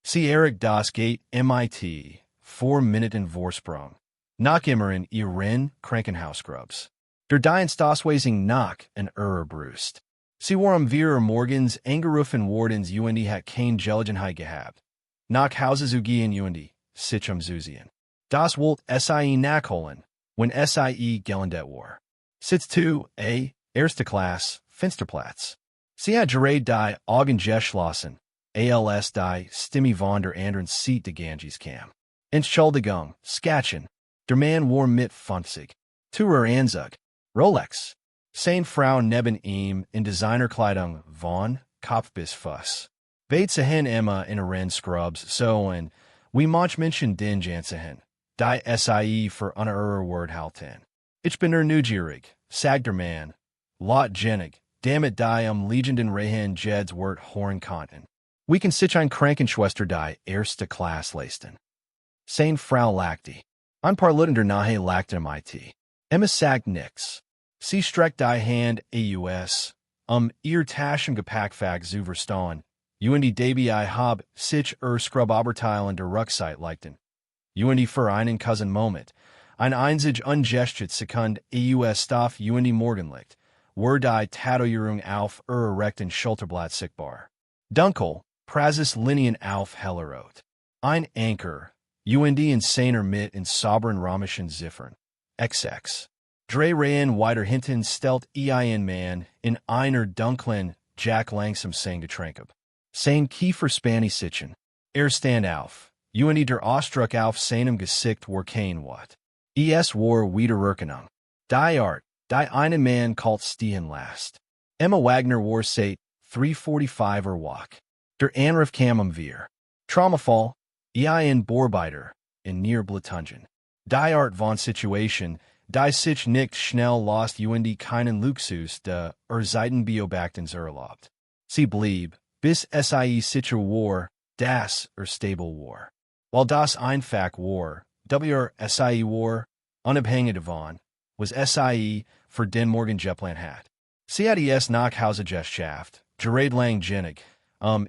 Sie Erik das geht MIT, 4 Minuten Vorsprung. Nach immer ihren Krankenhausgrubs. Der Dienstagweising nach en Brust. Sie warum wir morgens angerufen wardens und hat kein Gelegenheit gehabt. Nach Hause zu gehen und sich Zusehen. Das wollt sie nachholen, wenn sie gelandet war. Sitz zu, Firstclass, Finsterplatz. Sie hat gerade die Augen geschlossen, als die Stimme von der anderen Seite de Ganges kam. Entschuldigung, Skatchen. Der Mann war mit 50. Tourer Anzug. Rolex. Seine Frau neben ihm in Designerkleidung von Kopf bis Fuß. Beide Emma in ihren Scrubs so und wie manchen den Jansen. Die sie für eine Word halten. Ich bin neugierig, sagt der Mann. Lot Jennig, damit die Legenden Rehen Jeds Wort Horn konnten. We can sich ein Krankenschwester die erste Klasse leisten. Seine Frau lachte. Ein paar Lütender nahe lachten mit. Emma sagt nix. Sie streckt die Hand aus, ihr Taschengepäckfach zu verstauen. Und die hab sich Scruboberteil in der Rückseite leichten. Und für einen Cousin Moment. Ein einzig ungestet Sekund aus Stoff und Morgenlicht. Were die Tätowierung auf rechten Schulterblatt sichtbar. Dunkel, Prasis Linien auf hellerot. Ein Anker. Und insaner mit in sauberen Ramischen Ziffern. XX. Drei Reihen weiter hinten stellt ein Mann in einer dunklen, Jack langsam sein Getränk. Sein Kiefer Spanny sitzen. Stand auf. Und der Ausdruck auf seinem Gesicht war kein Wort. Es war Wiedererkennung. Die Art, die einen Mann kalt stehen last. Emma Wagner war seit 3:45 Walk. Der Anruf kam wir. Traumafall, ein Bohrbeiter, in Neerblatungen. Die Art von Situation, die sich nicht schnell lost und keinen Luxus de Seitenbeobachtens erlaubt. Sie blieb, bis sie sicher war, das stable war. While das einfach war, sie war, unabhängig davon, was sie für den Morgen geplant hat. Sie hat es nach Hause geschafft, gerade lang genug,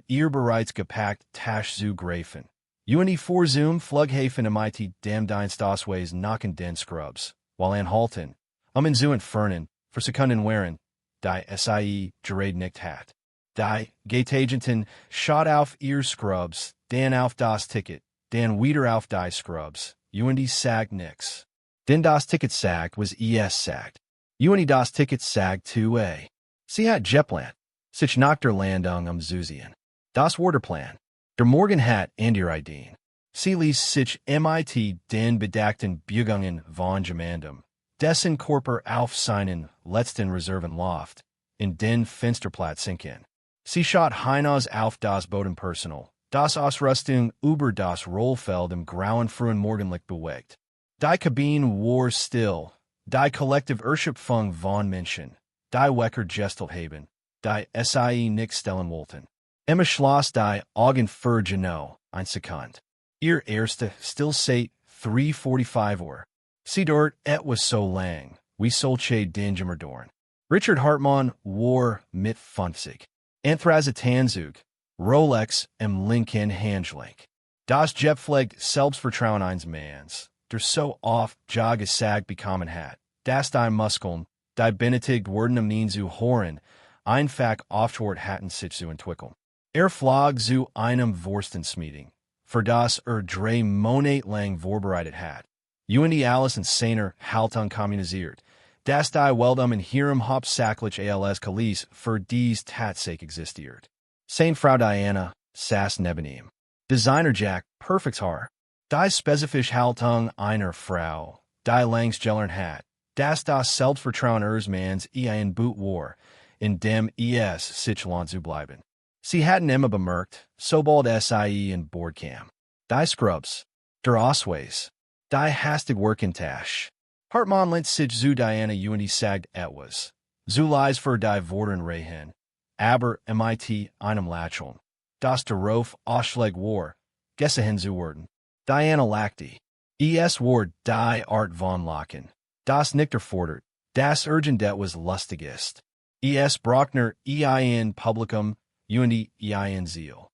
ihr bereits gepackt Tasch zu greifen. Und vor Zoom Flughafen mit dem Dienstagweis nachen den Scrubs, while anhalten, in zu entfernen, für Sekunden waren, die sie gerade nicht hat. Die Gateagenten schaut auf ihr Scrubs, dann auf das Ticket, dann wieder auf die Scrubs, und sagt nix. Denn das Ticket sagt, was es sagt. Und das Ticket sagt 2a. Sie hat geplant, sich nach der Landung Zusehen. Das war der Plan. Der Morgen hat und ihr Ideen. Sie ließ sich mit den bedachten Begungen von Gemandum, dessen Körper auf seinen letzten Reserven Loft, in den Finsterplatz sinken. Sie schaut hinaus auf das Bodenpersonal, das Ausrüstung über das Rollfeld im grauen frühen Morgenlicht bewegt. Die Kabine war still, die Kollektiv Erschöpfung von Menschen, die Wecker gestelt haben, die sie nicht stellen wollten. Emma schloss die Augen für genau, ein Sekund. Ihr still seit 3:45 Sie dort etwas so lang, wie solche Dinge dorn. Richard Hartmann war mit 50. Anthrazitanzug, Rolex im linken Handgelenk. Das Jepflegt Selbstvertrauen eines Manns, der so oft gesagt bekommen hat, dass die Muskeln, die benötigt wurden ihn zu hören, einfach oftwort hatten sich zu entwickeln. Flog zu einem Wurstensmeeting, für das 3 Monate lang vorbereitet hat. Und alles in seiner Haltung kommunisiert, dass die Weldum in ihrem hauptsächlich als Kulis für dies Tatsache existiert. Seine Frau Diana saß neben ihm. Designer Jack, perfekt Haar. Die spezifische Haltung einer Frau, die langs gellern hat, dass das Selbstvertrauen ihres Manns ein Boot war, in dem sich lohnt zu bleiben. Sie hatten Emma bemerkt, sobald sie in Bord kam. Die Scrubs, der Ausweis, die hastig Workentasch. Hartmann lehnt sich zu Diana und sagt etwas. Zu leise für die Worten Rehen, aber mit einem Lächeln. Das darauf Ausschlag war, gesehen zu werden. Diana lachte. Es war die Art von Lachen. Das nicht erfordert, das Urgent etwas Lustiges. Es Brockner ein Publikum und ein Ziel.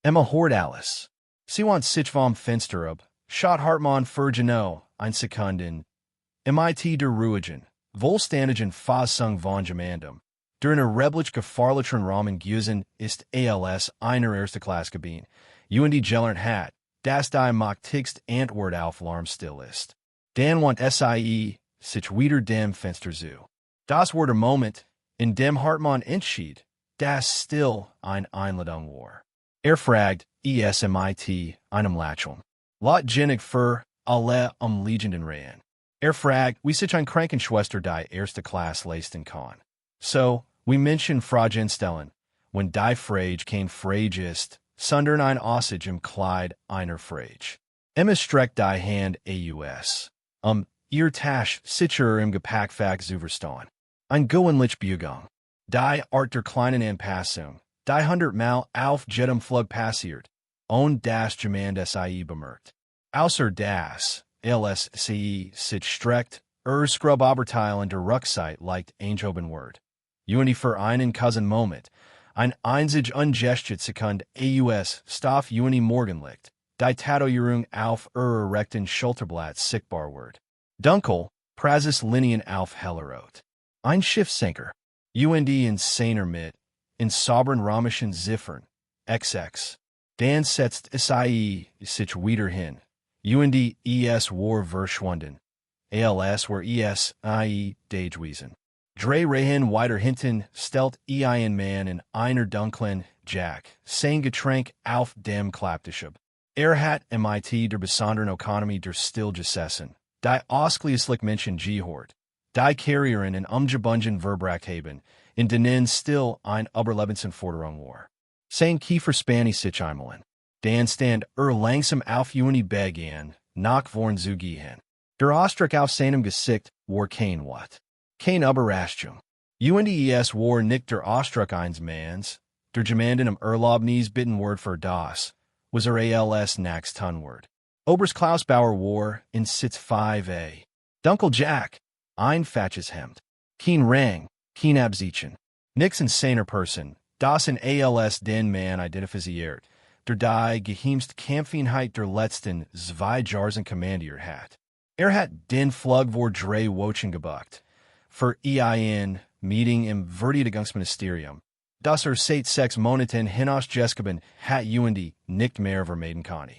Emma Hort Alice. Sie want sich vom Fenster ab, schot Hartmann für genau, ein Sekunden. Mit der Ruhigen, Wohlstandigen Fassung von Gemandum. Der in reblich gefahrlichen Rahmen gewesen ist als einer Erstclass Kabine. Und die Gellert hat, das die macht tigst Antwort auf Alarm still ist. Dan want sich wieder dem Fenster zu. Das war der Moment, in dem Hartmann entschied, das still ein Einladung war. Fragt, mit einem Lächeln. Lot Jennig für alle Liegenden Reihen. Fragt, wie sich ein Krankenschwester die erste Klasse leisten kann. So, we mention Fragen stellen, when die Frage kein Frage ist, sondern ein Aussage im Kleid einer Frage. Emma streckt die Hand aus. Ihr Tasch sicher im Gepäckfach zu verstehen. Ein gewöhnlich Begang. Die Art der kleinen Anpassung, die 100-mal auf jedem Flug passiert, und das Gemand bemerkt. Außer das, LSCE sich streckt, Scrub Oberteil in der Rückseite leicht eingehoben wird. Und für einen Cousin Moment, ein einzig ungestet Sekund aus Stoff und Morgenlicht, die Tätowierung auf rechten Schulterblatt sichtbar wird. Dunkel, Praxis Linien auf hellerot. Ein Schiffsenker. Und in seiner mit, in sauberen römischen Ziffern, XX. Dan setzt sich wieder hin. Und war verschwunden. Als war Dagewesen. Drei Reihen weiter hinten stellt ein Mann in einer dunklen Jack sein Getränk auf dem Klapptisch. Hat mit der besonderen Ökonomie der still gesessen, die ausschließlich Menschen gehört. Die Carrierin in umgebungen Verbracht haben, in denen still ein Überlebensanforderung war. Sein Kiefer spanny sich einmal. Dan stand langsam auf und begann, nach vorn zu gehen. Der Ausdruck auf seinem Gesicht war kein Wort. Kein Überraschung. Und war nicht der Ausdruck eines Manns, der Gemanden Erlaubnis bitten Wort für das, was als nax Tunwort. Oberst Klausbauer war in Sitz 5a. Dunkel Jack, ein fatches Hemd. Kein Rang, kein Absichen. Nix seiner Person, das in als den Mann identifiziert, der die geheimste Kämpfenheit der letzten 2 Jahre kommandiert hat. Hat den Flug vor 3 Wochen gebucht. Für ein Meeting im Verteidigungsministerium, das seit 6 Monaten hinausgeschrieben hat und nicht mehr vermeiden kann.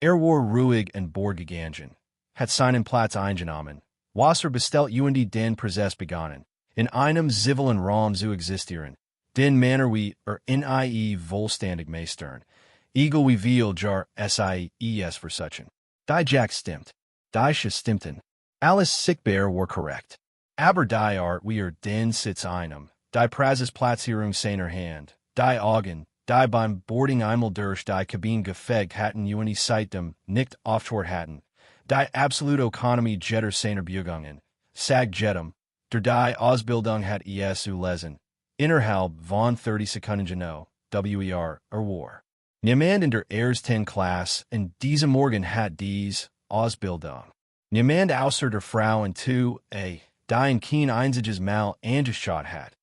War ruhig an Bord gegangen, hat seinen Platz eingenommen, Wasser bestellt und den Prozess begonnen, in einem zivilen Raum zu existieren, den Manner wie nie wohlständig meistern, egal wie viel jar SIES versuchen. Die Jack stimmt. Die stimmten. Alles sichtbar war korrekt. Aber die Art wie den Sitz einem, die Praxisplatzierung seiner Hand, die Augen, die beim Boarding einmal durch die Kabine gefegt hatten und seitdem nicht aufgehört hatten, die absolute Ökonomie jetter seiner Bewegungen, sag jedem, der die Ausbildung hat zu lesen, innerhalb von 30 Sekunden genau, war. Niemand in der ersten Klasse in diesem Morgen hat dies Ausbildung. Niemand außer der Frau und die ein kein einziges Mal angeschaut hat.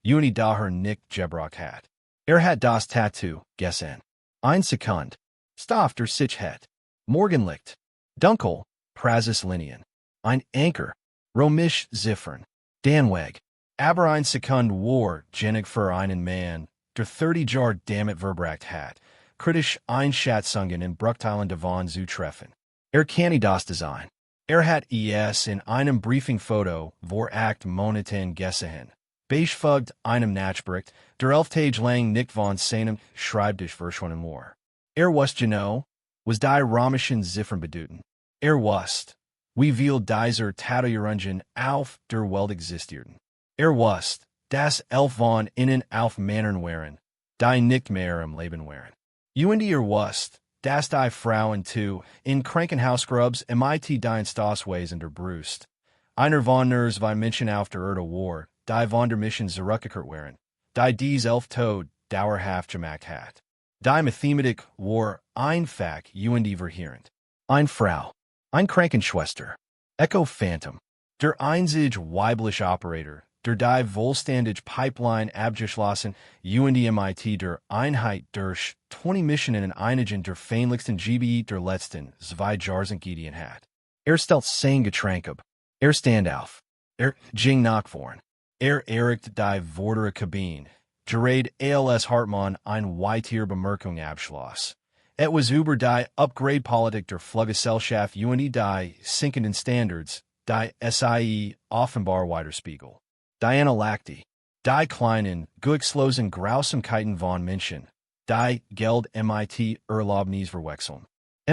Und daher nicht gebraucht hat. Hat das Tattoo, gesehen. Ein Sekund. Stoff der sich hat. Morgenlicht. Dunkel, Praxislinien. Ein Anker. Römisch Ziffern. Danweg. Aber ein Sekund war genig für einen Mann, der 30 Jahre damit verbracht hat, kritisch Einschätzungen in Bruchteilen davon zu treffen. Kann das Design. Hat in einem Briefingfoto vor 8 Monaten gesehen. Beischfugt einem Nachbericht, der 11 Tage lang nicht von seinem Schreibtisch verschwunden war. Was genau, was die römischen Ziffern bedeuten. Wusste, wie viel dieser Tätowierungen auf der Welt existierten. Wusste, dass 11 von ihnen auf Männern waren, die nicht mehr im Leben waren. Und wusste, dass die Frauen in Krankenhausgrubs mit die Stoßweis in der Brust. Einer von zwei Menschen auf der Erde war, die von der Mission zurückgekehrt waren, die dies 11 Tod dauerhaft gemacht hat. Die Mathematik war einfach und verheerend. Ein Frau, ein Krankenschwester, Echo Phantom, der einzig weibliche Operator, die Vollständige Pipeline abgeschlossen, und MIT der Einheit durch 20 Missionen einigen der Vereinigten Gebiete der letzten 2 Jahrzehnte hat. Stellt sein Getränk ab. Stand auf. Ging nach vorn. Erricht die vordere Kabine. Gerät als Hartmann ein weitere Bemerkung abschloss. Was über die Upgrade-Politik der Fluggesellschaft und die sinkenden Standards, die SIE offenbar widerspiegelt. Die lachte. Die kleinen, glückslosen Grausamkeiten von Menschen. Die Geld MIT Erlaubnis verwechseln.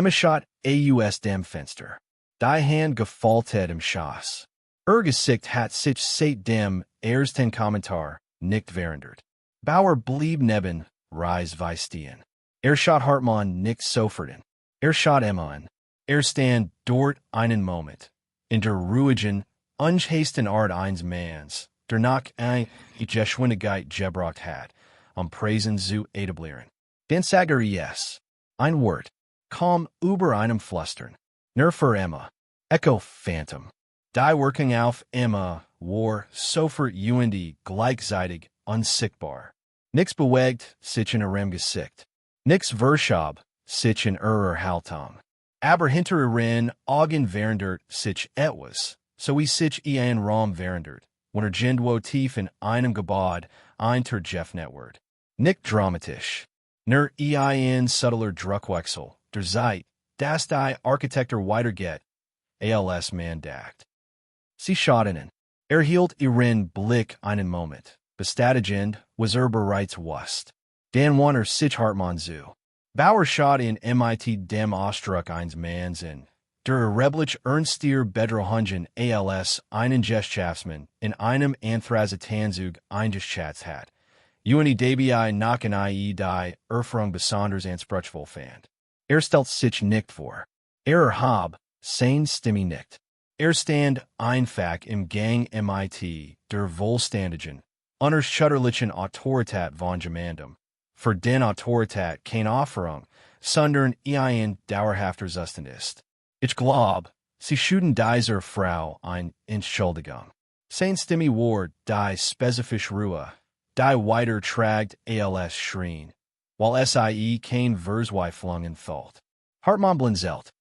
Schott aus dem Fenster. Die Hand gefaltet im Schoss. Gesicht hat sich seit dem ersten Kommentar nicht verändert. Bauer blieb neben, Reis wie stehen. Schott Hartmann nicht sofort in. Schott Emma an. Stand dort einen Moment. In der ruhigen, unchasten Art eines Manns, der nach Geschwindigkeit gebraucht hat, Preisen zu etablieren. Den sage yes. Ein Wort. Kaum über einem Flüstern. Nur für Emma. Echo Phantom. Die Working auf Emma war sofort und gleichzeitig unsichtbar. Nix bewegt, sich in ihrem Gesicht. Nix Verschob, sich in ihrer Haltung. Aber hinter ihren Augen verändert sich etwas, so wie sich ein Raum verändert, wenn Gendwo tief in einem Gebäude eintergeöffnet wird. Nicht dramatisch. Nur ein subtler Druckwechsel, der Zeit, das die Architektur weitergeht, als man dacht. Sie schauten. Hielt ihren Blick einen Moment. Bestätigend, was bereits wusste. Dan wann sich Hartmann zu. Bauer schaut in MIT dem Ausdruck eines Manns in. Der reblich ernstier Bedrohungen als einen Gesellschaftsmann in einem Anthrazitanzug eingeschätzt hat. Und dabei nach einer die Erfahrung besonders anspruchsvoll fand. Stellt sich nicht vor. Erhab, sein Stimme nicht. Stand einfach im Gang MIT der Vollständigen, unerschütterlichen Autorität von jemandem. Für den Autorität keine Aufforderung, sondern ein dauerhafter Zustand ist. Ich glaub, sie schulden dieser Frau ein Entschuldigung. Sein Stimme war die spezifisch Ruhe, die weiter tragt als Schrien, while sie kein Verzweiflungen fällt. Hartmann blinzelt.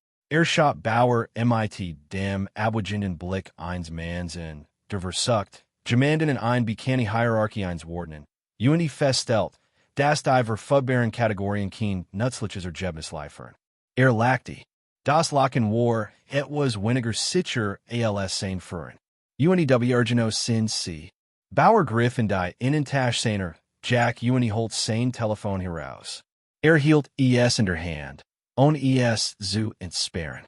Schott Bauer MIT dem abwägenden Blick eines Manns in, der versucht, jemanden in eine bekannte Hierarchie einzuordnen, und feststellt, dass die verfügbaren Kategorien kein nützliches Ergebnis liefern. Lachte. Das Lachen war etwas weniger sicher als sein Führen. Und Ergeno sind sie. Bauer griff in die Innentasche seiner Jack und holt sein Telefon heraus. Hielt es in der Hand. On es zu entsperren.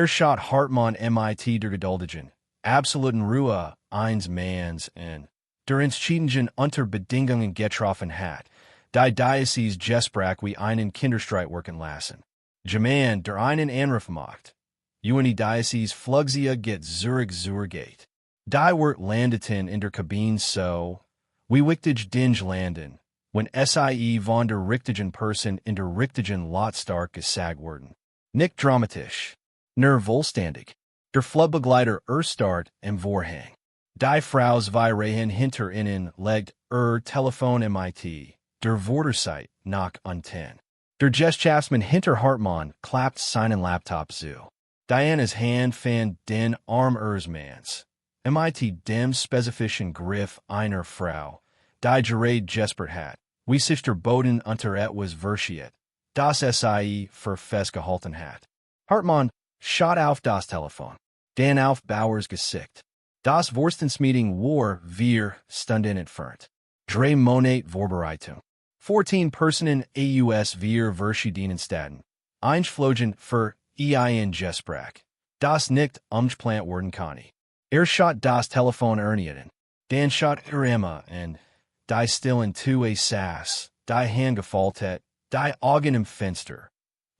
Schott Hartmann MIT der Geduldigen, absoluten Ruhe eines Manns in, der entschiedenen unter Bedingungen getroffen hat, die Diözese gesprach wie einen Kinderstreit wirken lassen. Jemand, der einen Anruf macht. Und die Diözese Flugzeug geht zur Gate. Die wird landeten in der Kabine so, wie wichtig Dinge landen, wenn sie von der richtigen Person in der richtigen Lautstärke gesagt werden. Nicht dramatisch. Nur vollständig. Der Flugbegleiter erstarrte im Vorhang. Die Frau zwei Reihen hinter ihnen legt Telefon MIT, der Vorderzeit nach unten. Der Gesellschaftsmann hinter Hartmann klappt seinen Laptop zu. Dianas Hand fand den Arm ihres Manns. MIT dem spezifischen Griff einer Frau, die gerade gespürt hat, wie sich der Boden unter etwas verschiert, das sie für festgehalten hat. Hartmann schaut auf das Telefon, dann auf Bauers Gesicht. Das Vorstandsmeeting war 4 Stunden entfernt. 3 Monate Vorbereitung. 14 Personen aus 4 verschiedenen Städten. Einflogen für ein Gespräch, das nicht umgeplant werden kann. Schott das Telefon ernieten. Dann schaut Emma und die stillen zu saß, die Hand gefaltet, die Augen im Fenster.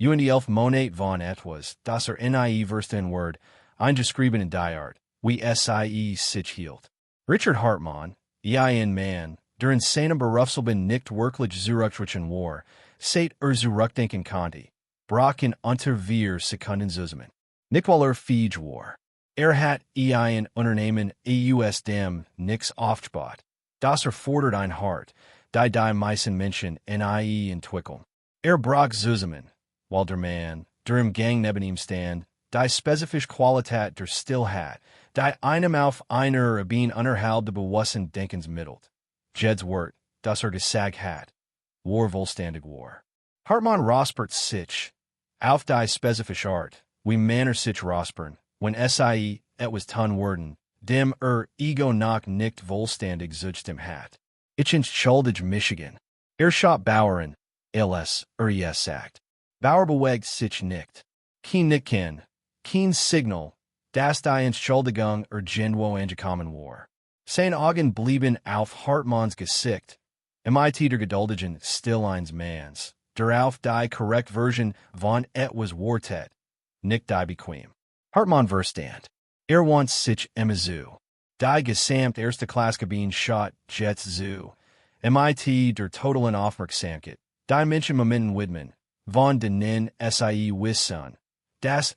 Und 11 Monate von etwas, das nie verstehen wird, eingeschrieben in die Art, wie sie sich hielt. Richard Hartmann, ein Mann, der in seinem Berufsleben nicht wirklich zurücktreten war, seit zurückdenken konnte, brach in unter 4 Sekunden zusammen. Nicht weil fähig war. hat ein Unternehmen aus dem nix aufgebaut. Das erfordert ein Hart, die meisten Menschen nie entwickeln. Braucht zusammen, weil der Mann, der im Gang neben ihm stand, die spezifische Qualität der Stillheit, die einem auf einer Bein unterhalb bewussten Denkens mittelt. Jed's Wort, das gesagt hat. War wohlständig war. Hartmann Rospert sich, auf die spezifische Art, wie Männer sich rospern, wenn etwas tun worden, dem ego noch nicht wohlständig zustimmt hat. Ich entschuldige Michigan. Schott Bauern, ls, sagt. Bauer bewegt sich nicht. Kein Nicken, kein Signal, dass die Entschuldigung irgendwo angekommen war. Sein Augen blieben auf Hartmanns Gesicht. Mit der geduldigen Still eines Manns, der auf die korrekt Version von etwas wartet, nicht die bequem. Hartmann verstand. Want sich immer zu. Die gesamt erste Klasse Kabine Schott Jets zu. Mit der totalen Aufmerksamkeit, die Menschen Momenten widmen, von denen wissen, das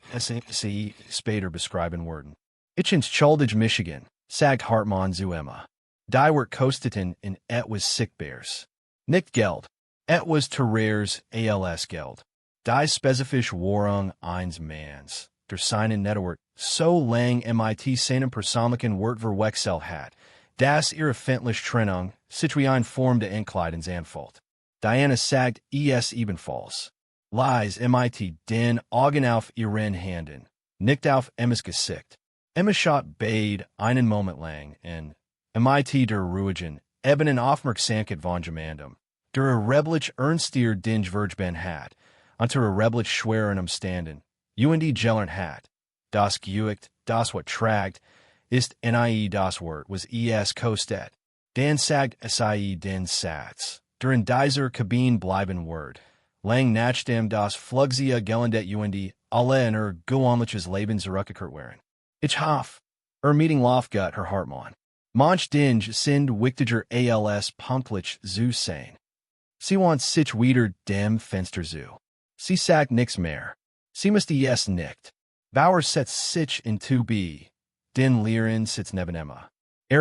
sie später beschreiben werden. Ich entschuldige Michigan, sagt Hartmann zu Emma. Die Wort kosteten in etwas Sichtbares. Nicht Geld, etwas Terrares als Geld. Die spezifisch Warung eines Manns, der seinen Network so lang mit seinem persönlichen Wort verwechselt hat, dass findliche Trennung sich wie eine Form der Entkleidens anfühlt. Diana sagt ebenfalls. Lies mit den Augen auf ihren Händen, nicht auf Emmas Gesicht. Emma Schott beide einen Moment lang in mit der ruhigen, ebenen Aufmerksamkeit von jemandem, der rebellisch ernstier den Verben hat, unter rebellisch schweren Umständen, gelernt hat. Das Geücht, das wat tragt, ist das Wort, was kostet. Dan sagt den Satz, der in dieser Kabine bleiben Word. Lang nachdem das Flugzeug gelandet alle in gewöhnliches Leben zurückgekehrt waren. Ich hoffe, Meeting Lofgut Herr Hartmann. Manch Dinge sind wichtiger als pünktlich zu sein. Sie want sich wieder dem Fenster zu. Sie sagt nix mehr. Sie müsste nicht. Bauer setzt sich in 2b. Den Lehren sitzt neben Emma.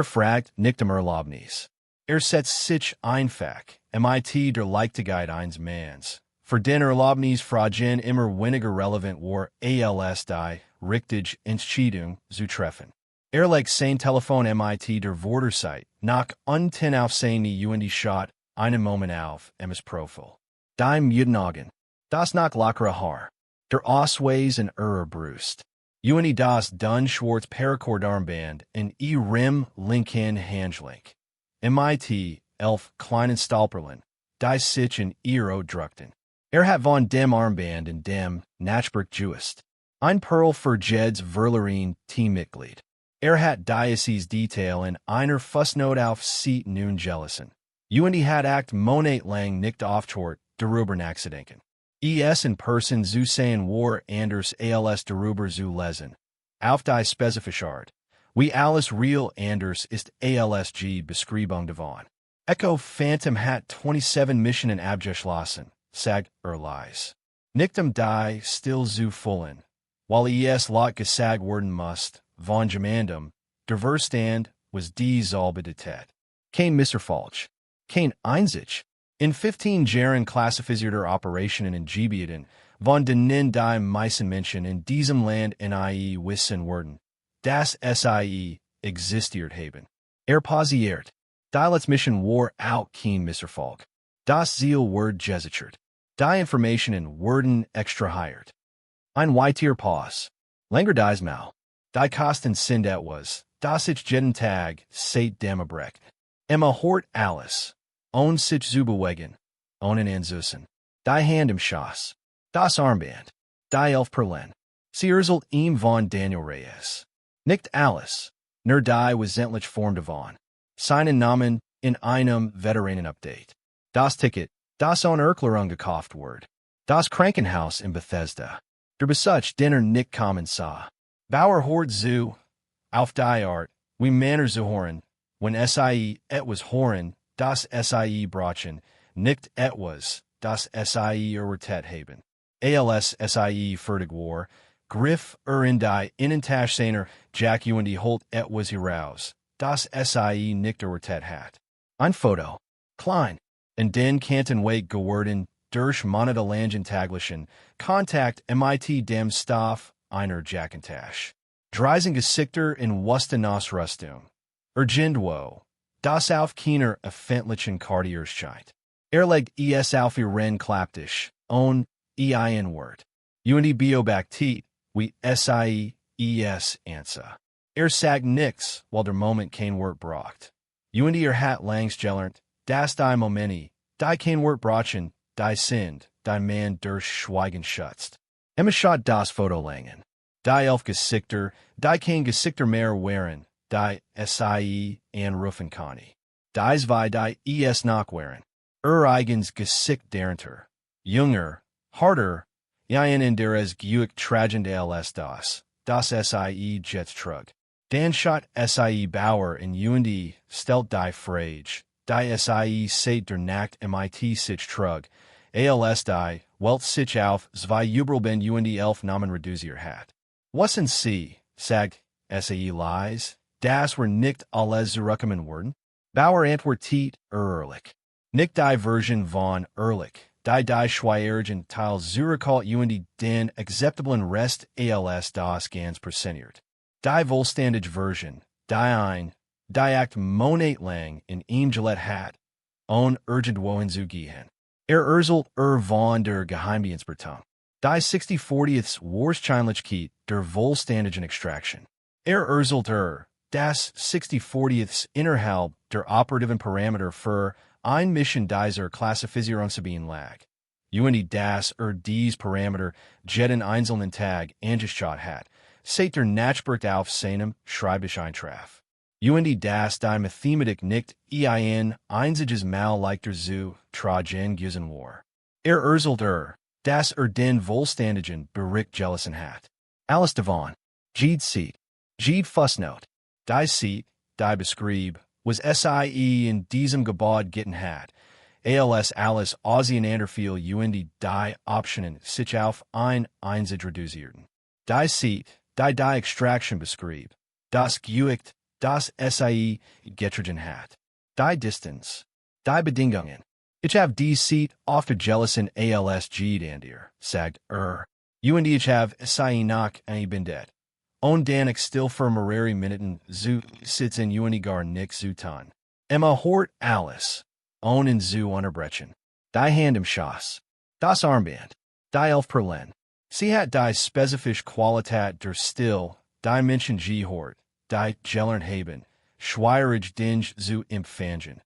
Fragt nicht Erlaubnis. Setzt sich einfach, mit der Leichtigkeit eines Manns. Für den Erlaubnis fragen immer weniger relevant war als die richtig Entscheidung zu treffen. Legt sein Telefon mit der Vorderzeit nach unten auf seine Schott einen Moment auf Emmas Profil. Die müden Augen. Das noch lockere Haar. Der Ausweis in Brust. Das dun schwarz Paracord-Armband in ihrem linken Handgelenk. Mit 11 kleinen Stolperlen, die sich in ihrer drückten. Hat von dem Armband in dem Nachbark juist. Ein Pearl für Jed's Verlerin Teammitglied. Hat Diocese Detail in einer Fußnote auf Seat nun gelassen. Hat act Monat lang nicht auftort, darüber nachzudenken. In Person zu sein war anders als darüber zu lesen. Auf die spezifische Art. Wie alles real anders ist ALSG Beschreibung davon. Echo Phantom hat 27 Missionen abgeschlossen, sagt Lies. Nicht die still zu füllen. Weil laut gesagt werden muss, von jemandem, der Verstand was die Solbedetät. Kein Misserfalsch. Kein Einzig. In 15 Jahren klassifizierter Operationen in Gebieten, von denen die meisten Menschen in diesem Land wissen werden, dass existiert haben. Passiert. Die letzte Mission war auch kein Misserfolg. Das Ziel ward gesichert. Die Informationen wurden extrahiert. Ein weiter Pause. Länger diesmal. Die Kosten sind etwas, das ich jeden Tag seit dem Abrecht. Emma hort alles. Ohne sich zu bewegen. Ohne anzussen. Die Hand im Schoss. Das Armband. Die 11 Perlen. Sie erzählt ihm von Daniel Reyes. Nicht alles. Nur die wesentlich Form davon. Seinen Namen in einem Veteranen-Update. Das Ticket, das on Erklärung gekauft wird. Das Krankenhaus in Bethesda. Der Besuch, den nicht kommen sah. Bauer hort zu. Auf die Art, wie Männer zu hören, wenn etwas hören, das brachen, nicht etwas, das erwartet haben. Als fertig war, Griff in die Innentash seiner Jack und Holt etwas heraus. Das sie nicht erwartet hat. Ein Foto. Klein. In den Kanten Weg geworden, durch Monate Langen taglichen, Kontakt mit dem Stoff einer Jackintash. Dreisen Gesichter in Wustenausrüstung. Irgendwo. Das auf keiner öffentlichen Quartierscheid. Legt es auf ihren Klapptisch, on ein Wort. Und beobachtet, wie es ansa. Sagt nix, while der Moment kein Wort braucht. Und hat langs gelernt, das die Momenti, die kein Wort brauchen, die sind, die man durch Schweigen schützt. Schaut das Foto langen. Die elf Gesichter, die kein Gesichter mehr wären, die anrufen kann. Die zwei die es noch wären. Eigens Gesicht darunter. Junger, harder, in deres Guick tragend als das jetzt trug. Dan schot Bauer in und stelt die Frage, die seit der Nacht mit sich trug, als die Welt sich auf zwei Überlben und elf Namen reduziert hat. Was in sie, sagt lies, das were nicht alles zurückkommen worden? Bauer antwortet ehrlich. Nicht die Version von ehrlich, die schweiergen Teil zurückkalt und den akzeptablen Rest als das ganz präsentiert. Die vollständige Version, die act monat lang in ihm Gillette hat, on irgendwo hinzugehen. Erzählt von der Geheimdienstbeton. Die 60/40ths Wahrscheinlichkeit der vollständigen Extraction. Erzählt das 60/40ths innerhalb der operativen Parameter für ein Mission dieser Klassifizierungsgebieten lag. Und das dies Parameter jeden einzelnen Tag angeschaut hat, seit der Nachbericht auf seinem Schreibisch eintraf. Und das die Mathematik nicht ein einziges Mal leichter zu tragen gewesen war. Erzählt dass den vollständigen Bericht gelassen hat. Alles davon. Jede sieht. Jede Fußnote. Die sieht, die beschrieb, was in diesem Gebäude gitten hat, als alles auseinanderfiel und die Optionen sich auf ein einzig reduzierten. Die sieht, die Extraction beschrieb, das Guicht, das getrigen hat. Die Distanz. Die Bedingungen. Ich habe die Seat auf der Gelassen als an dir, sagt Und ich habe noch ein Bindet. Und dann ich still für mehrere Minuten zu sitzen und gar nix zu tun. Hort alles. Und zu unterbrechen. Die Hand im Schoss. Das Armband. Die elf Perlen. Sie hat die spezifische Qualität der Still, die Menschen gehört, die gelern haben, schweierig Dinge zu empfangen.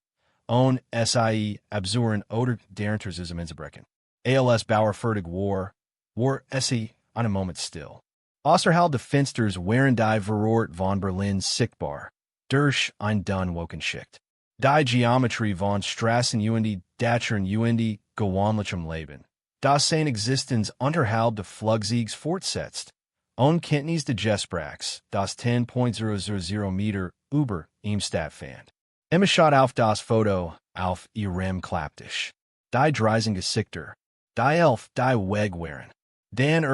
Und absuren oder darunter zusammenzubrechen. Als Bauer fertig war einen Moment still. Außerhalb der Fensters waren die Verort von Berlin sichtbar, durch ein Wokenschickt. Die Geometrie von Straßen und Dachern und gewöhnlichem Leben. Das seine Existenz unterhalb der Flugzeugs fortsetzt. Und Kenntnis de Gesprachs, das 10.000 Meter über ihm stattfand. Schaut auf das Foto, auf ihrem Klapptisch. Die dreisen Gesichter. Die elf, die Weg waren. Dan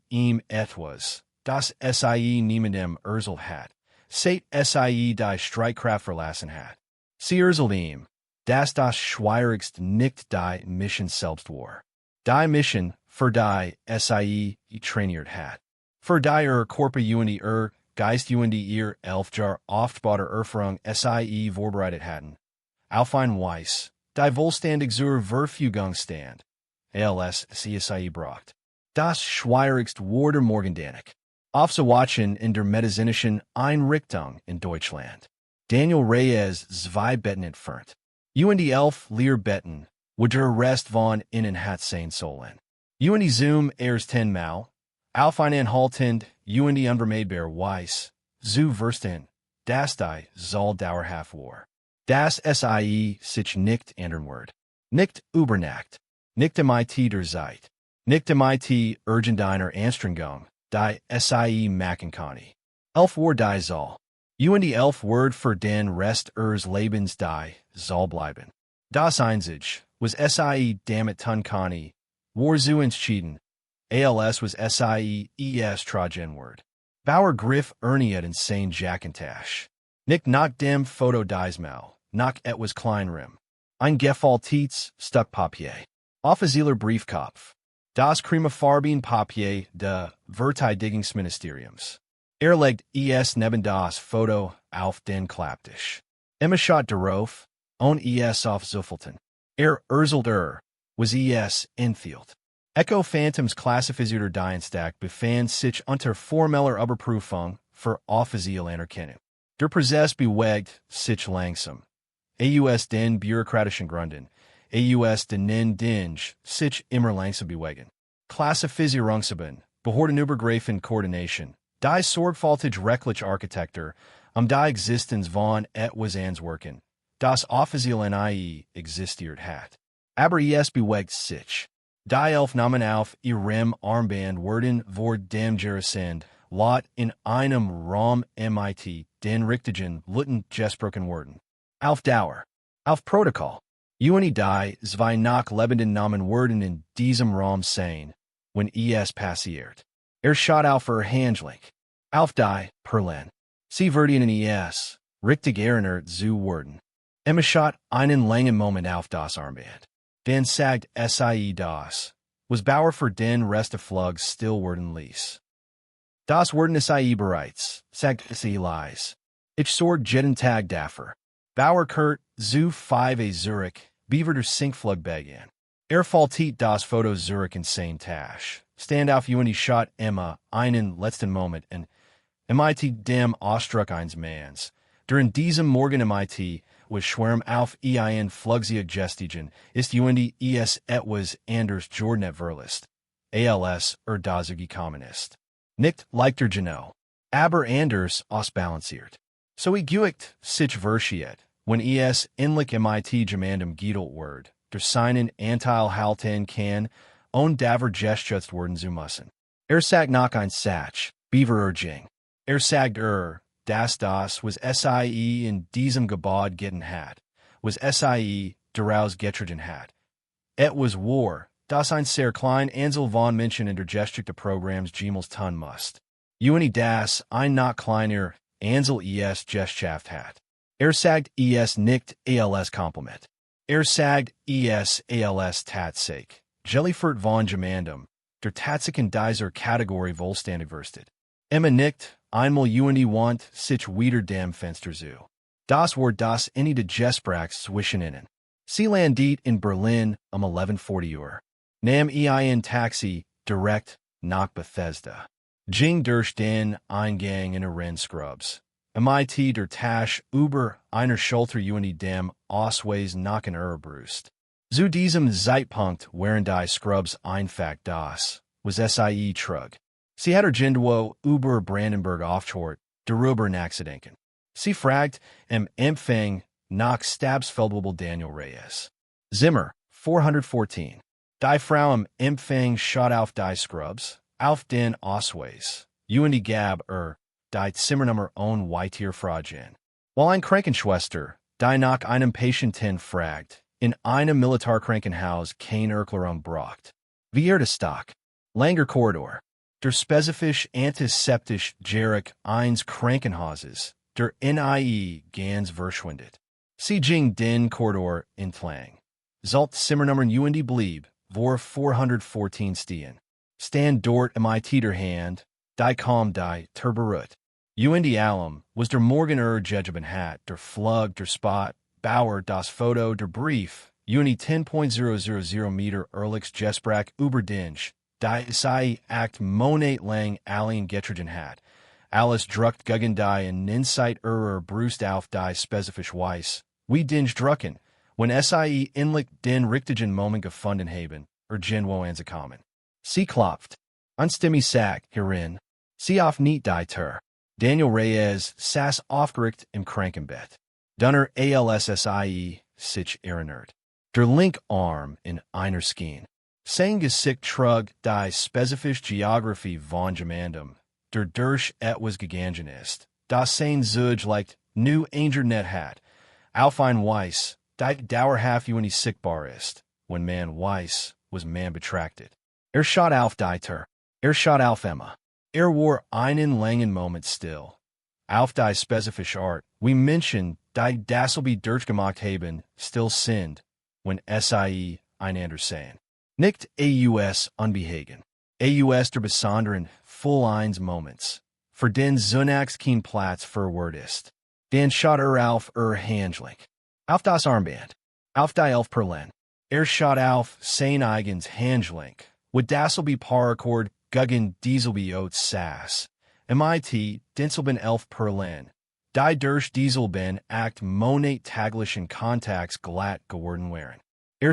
ihm etwas, das niemandem hat, seit die Streitkraft verlassen hat. Sie ihm, dass das schwierigst nicht die Mission selbst war. Die Mission, für die trainiert hat. Für die Körper und Geist und ihr Jahr oft bei der Erfahrung vorbereitet hatten. Auf ein Weiss, die vollständig zur Verfügung stand. als braucht. Das schwierigst war der Morgendanik. Aufzuwatchen in der medizinischen Einrichtung in Deutschland. Daniel Reyes 2 Betten entfernt. Und 11 Lehrbetten, wo der Rest von innen hat sein sollen. Und Zoom 10 Mal. Auf einen haltend, und unvermeidbar Weiss, zu verstehen, dass die soll dauerhaft war. Das sich nicht ändern wird. Nicht übernacht. Nicht mit der Zeit. Nicht mit irgendeiner Anstrengung, die machen kann. 11 war die soll. Und 11 Word für den Rest Lebens die soll bleiben. Das einzig, was damit tun kann, war zu entschieden, ALS was SIEES Tragen word. Bauer Griff Erniet insane Jackintash. Nick nach dem Foto diesmal, nach etwas Kleinrim. Ein Gefall Tietz, Stuck Papier. Offizieller Briefkopf. Das Cremafarbien Papier de Verteidigungsministeriums. Legt es neben das Foto auf den Klapptisch. Schott darauf, on es auf Zuffelten. Erzählt was es Infield. Echo Phantoms Klassifizierter Dienstag befand sich unter formeller Überprüfung für offizielle Anerkennung. Der Prozess bewegt sich langsam. Aus den bürokratischen Gründen, aus denen sich immer langsam bewegen. Klassifizierungsüben, Behördenübergreifende Koordination, die sorgfältig rechtliche Architektur, die Existenz von etwas answerken, das offiziell nie existiert hat. Aber es bewegt sich. Die Namen auf ihrem Armband werden vor dem Gerasend, lot in einem Raum mit den richtigen Leuten gesprochen worden. Auf Dauer. Auf Protokoll. Die zwei nach lebenden Namen werden in diesem Raum sein, wenn es passiert. Schaut auf Handling. Auf die Perlen. Sie werden in es, richtig erinnert zu werden. Schaut einen langen Moment auf das Armband. Dann sagt sie das, was Bauer für den Rest der Flug still werden ließ. Das werden sie bereits, sagt sie leise. Ich sorg jeden Tag dafür. Bauer Kurt zu 5 Zurich, beaver der Sinkflug begann. Faltit das Foto Zurich in sein Tasch. Stand auf Shot Emma einen letzten Moment und mit dem Ausdruck eines Manns. During diesem Morgen mit was schwärm auf ein Flugzeug gestiegen, ist es etwas anders Jordanet verlist. ALS dazu gekommen ist. Nicht leichter Geno. Aber anders ausbalanciert. So geügt sich versiert, wenn es inlich mit gemandem Gedult word, der seinen Anteil halten kann, und daver gestützt werden zu müssen. Sagt nach ein Satz, Beaver Jing. Sagt das was sie in diesem Gebäude getan hat, was sie daraus getreten hat. Was war, das ein sehr klein Ansel von Menschen in der Geschichte Programms jemals tun musst. Das ein noch kleiner Ansel es geschafft hat. Sagt es nicht als Kompliment. Sagt es als Tatsache. Jellyfurt von Gemandum, der Tatsachen dieser Kategorie vollständig verstet. Emma nicht, einmal want sich wieder dem Fenster zu. Das war das Ende de Gesprächs zwischen ihnen. Sie landet in Berlin 11:40 Uhr. Nahm ein Taxi, direkt nach Bethesda. Ging durch den Eingang in Rennscrubs. Mit der Tasche über einer Schulter dem Ausweis nach Brust. Zu diesem Zeitpunkt waren die Scrubs einfach das, was sie trug. Sie hat Gendwo über Brandenburg aufgehört, darüber nachzudenken. Sie fragt Empfang nach Stabsfeldwebel Daniel Reyes. Zimmer, 414. Die Frau Empfang schaut auf die Scrubs, auf den Ausweis. Gab die Zimmernummer on Whitier fragen. While ein Krankenschwester, die nach einem Patienten fragt, in einem Militärkrankenhaus kein Erklärung braucht. Wie Stock. Langer Korridor. Der spezifisch antiseptisch Jerich eines Krankenhauses, der NIE ganz verschwindet. Sie ging den Korridor entlang. Zalt Zimmernummern blieb, vor 414 stehen. Stand dort mit der Hand, die kaum die Turberut. Allem, was der Morgen Jejeben hat, der Flug, der Spott, Bauer, das Foto, der Brief, 10.000 Meter Ehrlichs Gespräch über Dinge, die sei act Monat lang allen getreten hat. Alles druckt gegen die in Insight Brust auf die spezifisch Weiss, wie Dinge drucken, wenn sie inlich den richtigen Moment gefunden haben, Genwo anzukommen. Sie klopft. Unstimmig sagt hierin, sie auf nicht die Tür. Daniel Reyes saß aufgeregt im Krankenbett. Dunner ALSSIE sich erinnert. Der Linkarm in einer Skin. Sein Gesicht trug die spezifische Geografie von Gemandum, der durch etwas gegangen ist, das sein Zug leicht nu Net hat, auf ein Weiss, die dauerhaft sichtbar ist, wenn man weiß, was man betrachtet. Erschot auf die Tür. Erschot auf Emma. War einen langen Moment still. Auf die spezifische Art, we mentioned die dasselbe durchgemacht haben, still sind, when sie einander sehen. Nicht aus unbehagen. Aus der besonderen, full eins Moments. Für den zunächst kein Platz für Wort ist. Dan schaut auf Handgelenk. Auf das Armband. Auf die Elfperlen. Schaut auf sein eigens Handgelenk. Would dasselbe Paracord guggen dieselbe Oats sass. MIT denselben Elfperlen. Die durch dieselben act monat taglichen Contacts glatt geworden wären.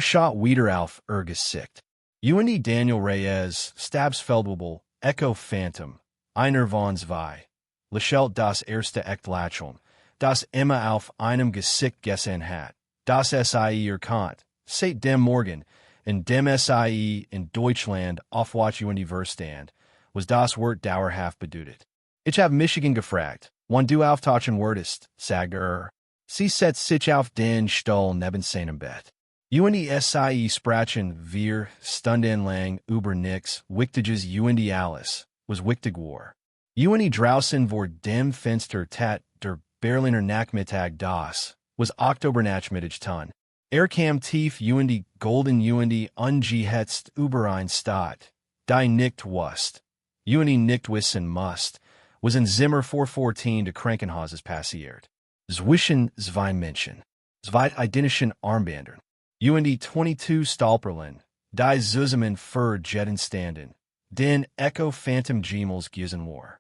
Schaut wieder auf Gesicht. Und Daniel Reyes, Stabsfeldwebel, Echo Phantom, einer von zwei. Lächelt das erste Echt lächeln, das immer auf einem Gesicht gesehen hat, das sie erkannt, seit dem Morgen, in dem sie in Deutschland aufwatch und Verstand, was das Wort dauerhaft bedeutet. Ich hab Michigan gefragt, wann du auftauchen wurdest, sagte Sie setzt sich auf den Stuhl neben seinem Bett. Und sie sprachen wir stundenlang über nix Wichtiges und alles, was wichtig war. Und draußen vor dem Fenster tat der Berliner Nachmittag das, was Oktobernachmittag tun. Kam tief und golden und ungehetzt über ein Stadt, die nicht wusst. Und nicht wissen musst, was in Zimmer 414 de Krankenhauses passiert. Zwischen zwei Menschen, zwei identischen Armbändern. Und 22 Stolperlen, die zusammen für Jetten standen, den Echo Phantom Gemels giesen war.